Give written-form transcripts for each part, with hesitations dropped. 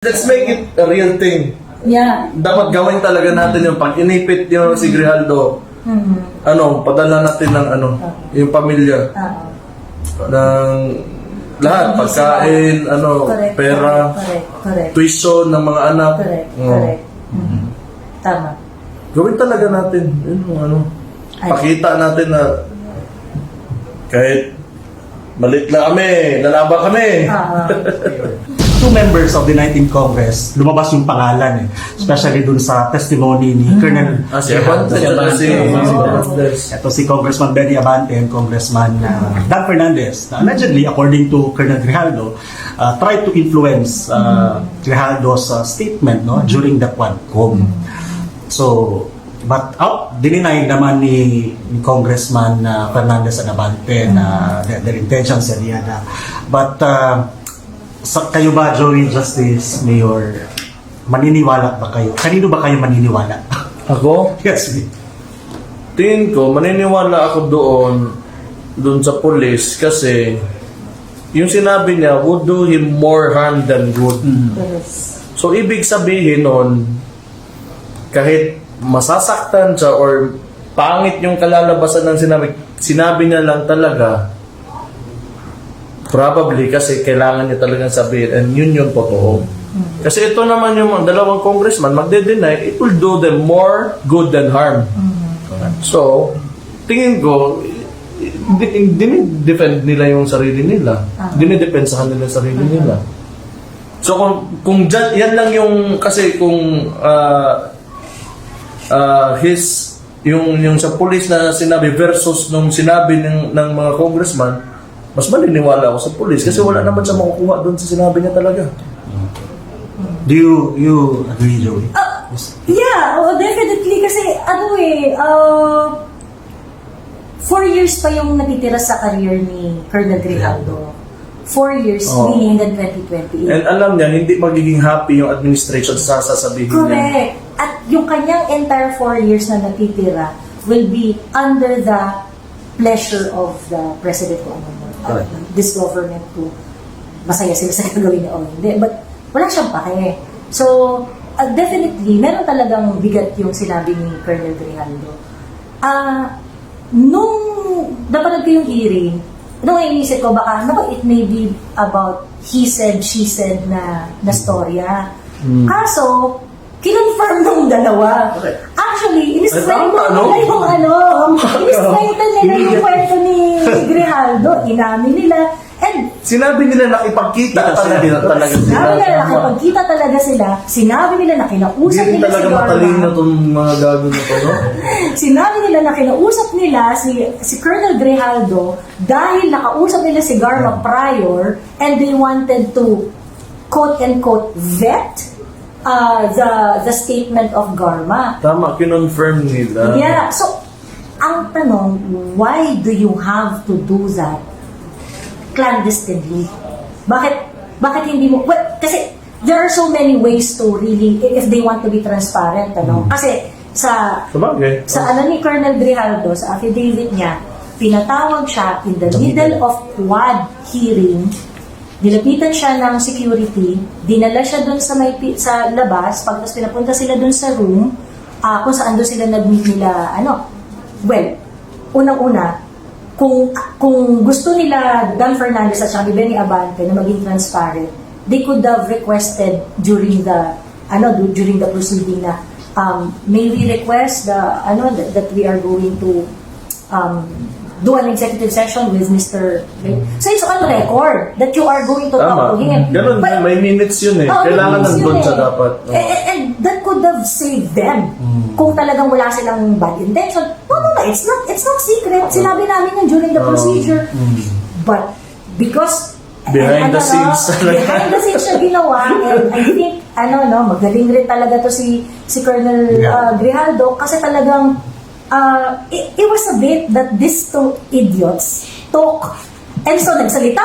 Let's make it a real thing. Yeah. Dapat gawin talaga natin yung pag inipit yung si Grijaldo. Padala natin ng yung pamilya. Ng lahat, pagkain, Correct, pera, correct. tuition ng mga anak. Correct. Tama. Gawin talaga natin. Pakita natin na kahit malit lang kami, lalaban kami. Two members of the 19th Congress, lumabas yung pangalan especially dun sa testimony ni Colonel Si Abante, ito si Congressman Benny Abante and Congressman Dan Fernandez na allegedly, according to Colonel Grijaldo, tried to influence Grijaldo's statement during the Quadcom. So, but dininay naman ni Congressman Fernandez and Abante na their intentions and but kayo ba, Joey Justice, Mayor, maniniwala ba kayo? Kanino ba kayo maniniwala? Ako? Yes, me. Tingin ko, maniniwala ako doon sa police kasi yung sinabi niya would do him more harm than good. Yes. So, ibig sabihin nun, kahit masasaktan siya or pangit yung kalalabasan ng sinabi niya lang talaga, probably kasi kailangan niya talagang sabihin and yun yung totoo. Kasi ito naman yung dalawang congressman magde-deny, it will do them more good than harm. So, tingin ko, dinidefend nila yung sarili nila. Dinidepensahan nila yung sarili nila. So, kung yan lang yung, kasi kung yung sa police na sinabi versus nung sinabi ng mga congressman, mas maniniwala ako sa police kasi wala naman siya makukuha doon sa sinabi niya talaga. Do you agree, Joey? Yeah, definitely kasi 4 years pa yung natitira sa career ni Colonel Grijaldo. 4 years, meaning hanggang 2028. And alam niya, hindi magiging happy yung administration sa sasabihin niya. Correct. At yung kanyang entire 4 years na natitira will be under the pleasure of the President this government to masaya sila sa gagawin niya o hindi. But wala siyang pake. So, definitely, meron talagang bigat yung sinabi ni Colonel Grijaldo. Nung napanood ko yung hearing, nung inisip ko baka, it may be about he said, she said na storya. Kaso, kinonfirm nung dalawa. Actually, in-strengthen nila yung kwento ni Grijaldo. Inamin nila. And sinabi nila nakipagkita talaga sila. Sinabi nila nakipagkita talaga sila. Sinabi nila na kinausap nila si talaga matalino itong mga gago na to, no? Sinabi nila na kinausap nila si Colonel Grijaldo dahil nakausap nila si Garma prior and they wanted to quote-unquote vet the statement of Garma. Tama, kinonfirm nila. Yeah, so ang tanong, why do you have to do that clandestinely? Bakit hindi mo, kasi there are so many ways to really, if they want to be transparent, kasi sa ni Colonel Grijaldo, sa affidavit niya, pinatawag siya in the middle of quad hearing. Nilapitan siya ng security, dinala siya doon sa labas, pagkas pinapunta sila doon sa room, kung saan doon sila nag-meet nila, unang-una, kung gusto nila Dan Fernandez at ni Benny Abante na maging transparent, they could have requested during the proceeding na may we request that we are going to do an executive session with Mr. So it's on record that you are going to talk to him. Ganun, may minutes yun kailangan nandun siya dapat. And that could have saved them. Kung talagang wala silang bad intention. No, it's not secret. Sinabi namin yun during the procedure. But because behind the scenes siya ginawa, and I think magaling rin talaga to si Colonel Grijaldo kasi talagang it was a bit that these two idiots talk. And so, nagsalita,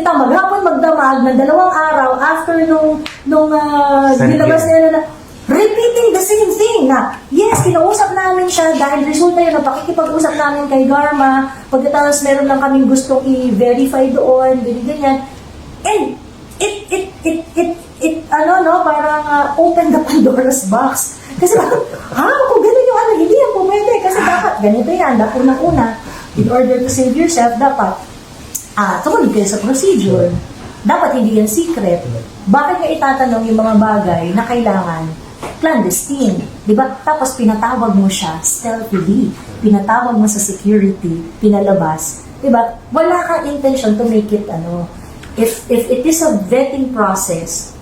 maghapon, magdamag, na 2 araw after nung nilabas nila na repeating the same thing na, yes, kinausap namin siya dahil resulta yun na pakikipag-usap namin kay Garma, pagkatapos meron lang kaming gustong i-verify doon, ganyan. And it parang open the Pandora's box. Kasi bakit, kung gano'n yung hindi yan pumwede. Kasi dapat, ganito yan, unang-una, in order to save yourself, dapat, tumunod kayo sa procedure. Dapat hindi yan secret. Bakit nga itatanong yung mga bagay na kailangan clandestine? Diba? Tapos pinatawag mo siya stealthily. Pinatawag mo sa security, pinalabas. Diba? Wala kang intention to make it, if it is a vetting process,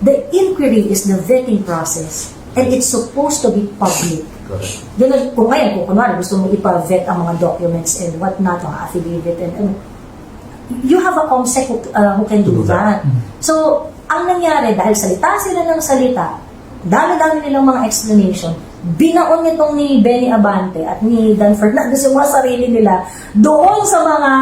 the inquiry is the vetting process. And it's supposed to be public. Kung kunwari gusto mo ipa-vet ang mga documents and whatnot, ang affidavit and you have a COMSEC who can do that. So, ang nangyari, dahil salita sila ng salita, dami-dami nilang mga explanation, binaon nitong ni Benny Abante at ni Dan Fernandez yung mga sarili nila doon sa mga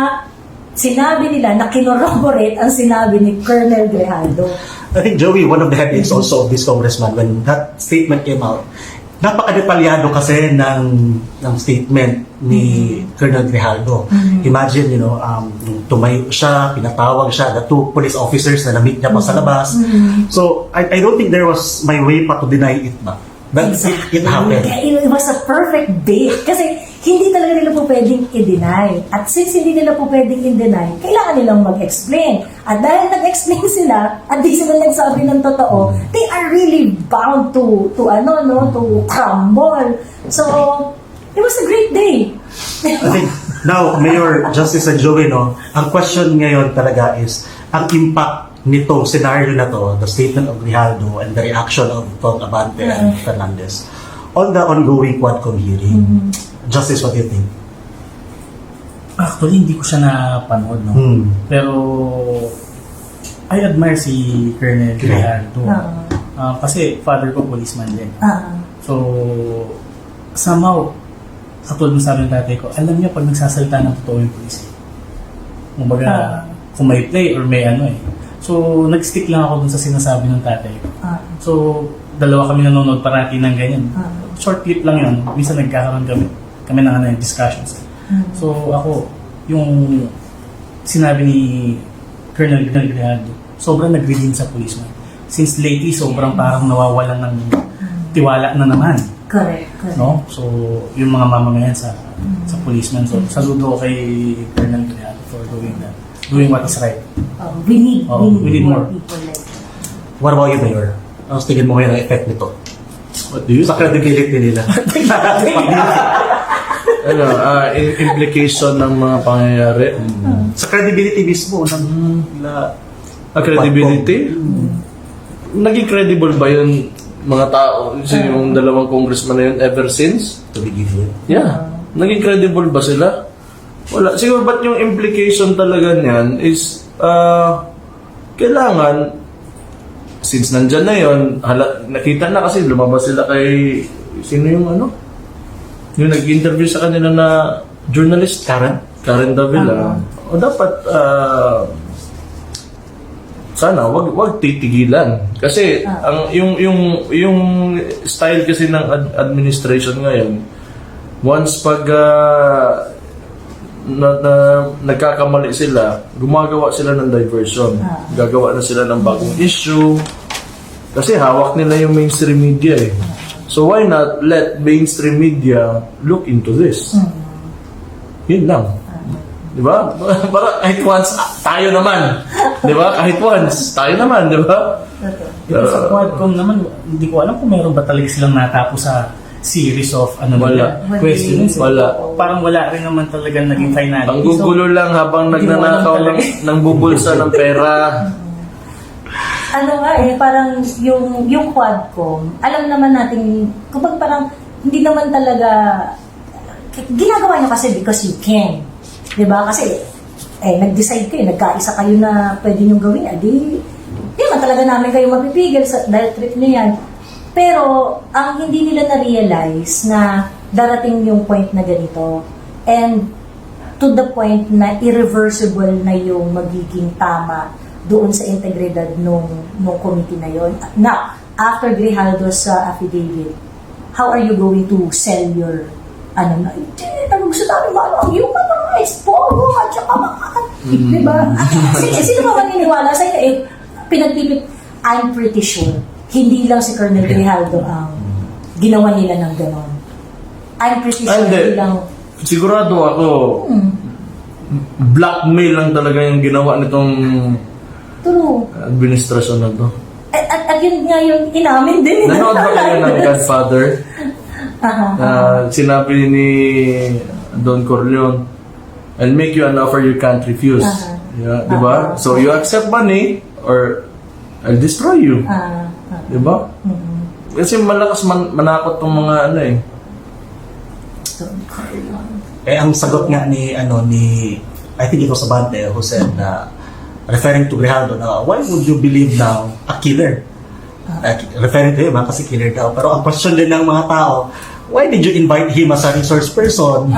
sinabi nila na kinorroborate ang sinabi ni Colonel Grijaldo. I think, Joey, one of the headings also of this congressman, when that statement came out, napaka-detalyado kasi ng statement ni Colonel Grijaldo. Imagine, tumayo siya, pinatawag siya, the two police officers na na-meet niya pa sa labas. So, I don't think there was my way pa to deny it ba. But Exactly. it happened. It was a perfect bait. Kasi hindi talaga nila po pwedeng i-deny. At since hindi nila po pwedeng i-deny, kailangan nilang mag-explain. At dahil nag-explain sila, at di sila nagsabi ng totoo, they are really bound to crumble. So, it was a great day. I think now, Mayor Justice and Joey, ang question ngayon talaga is, ang impact nitong scenario na to, the statement of Grijaldo and the reaction of Tong Abante and Fernandez, on the ongoing Quadcom hearing. Justice, what do you think? Actually, hindi ko siya napanood, no? Pero, I admire si Colonel Grijaldo. Kasi father ko policeman din. So, somehow, katulad ng sabi ng tatay ko, alam niya pag nagsasalita ng totoo yung police. Kumbaga, kung may play or may So, nag-stick lang ako dun sa sinasabi ng tatay ko. So, dalawa kami nanonood parati ng ganyan. Short clip lang yun. Minsan nagkakaroon kami ng discussions. So, ako, yung sinabi ni Colonel Grijaldo, sobrang nag-redeem sa policeman. Since lately, sobrang parang nawawalan ng tiwala na naman. Correct. No? So, yung mga mamamayan sa policeman. So, saludo ko kay Colonel Grijaldo for doing what is right. We need more more. people like that. What about you, Mayor? Ang tingin mo ngayon ang effect nito? What do you Sa credibility nila. implication ng mga pangyayari? Sa credibility mismo ng Credibility? Naging credible ba yun mga tao? Yung dalawang congressman na yun ever since? to begin with? Yeah. Naging credible ba sila? Wala. Siguro ba't yung implication talaga niyan is kailangan since nandyan na yun, nakita na kasi lumabas sila kay sino yung yung nag-interview sa kanila na journalist Karen Davila. O dapat sana wag titigilan kasi ang yung style kasi ng administration ngayon once pag nagkakamali sila, gumagawa sila ng diversion. Gagawa na sila ng bagong issue. Kasi hawak nila yung mainstream media eh. So why not let mainstream media look into this? Yun lang. Di ba? Para kahit once, tayo naman. Di ba? Kahit once, tayo naman. Di ba? Dito sa Quadcom naman, hindi ko alam kung meron ba talaga silang natapos sa series of questions. Wala. Parang wala rin naman talaga naging finality. Ang gugulo lang habang hindi mo alam nagnanakaw talaga. ng bubulsa ng pera. Parang yung Quadcom, alam naman natin, kapag parang hindi naman talaga, ginagawa nyo kasi because you can. Diba? Kasi, nag-decide kayo, nagkaisa kayo na pwede nyo gawin, di man talaga namin kayo mapipigil dahil trip nyo yan. Pero, ang hindi nila na-realize na darating yung point na ganito, and to the point na irreversible na yung magiging tama doon sa integridad nung committee na yon. Now, after Grijaldo's affidavit, how are you going to sell your gusto namin ang human rights, pogo, at saka diba? Sino ba maniniwala sa inyo? Pinagpipit, I'm pretty sure, hindi lang si Colonel Grijaldo ang ginawa nila ng ganon. I'm pretty sure Hindi. hindi lang... Sigurado ako, blackmail lang talaga yung ginawa nitong True. administrasyon na to. At yun nga yung inamin din. Nanood ba kayo ng Godfather? Sinabi ni Don Corleone, I'll make you an offer you can't refuse. Yeah, di ba? So you accept money or I'll destroy you. Di ba? Kasi malakas manakot tong mga ano eh. Ang sagot nga ni I think it was Abante who said na referring to Grijaldo na why would you believe now a killer? Referring to him kasi killer daw. Pero ang question din ng mga tao, why did you invite him as a resource person?